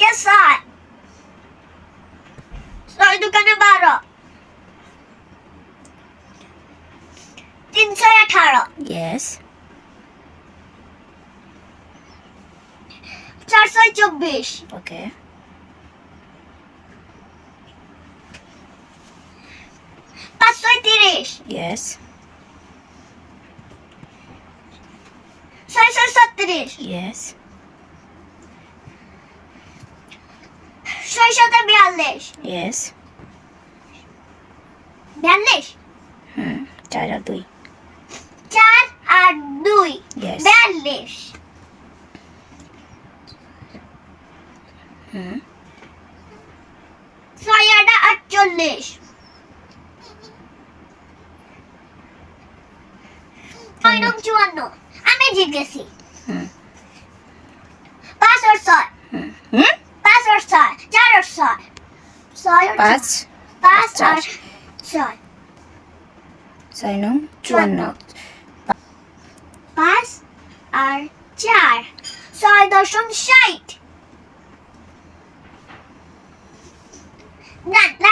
দুয়ে 6 6 দুগুণে 12 318 Yes. 424 Okay. 530 Yes. 637 Yes. 642 Yes. 42 4 আর 2. 4 আর 2 Yes. 42 6 আর 48 9 আর 54 আমি জিজ্ঞেসি 5 আর 6 5 আর 6 4 আর 6 6 আর 5 5 আর 6 6 নং 54. 5 আর 4 6.60 না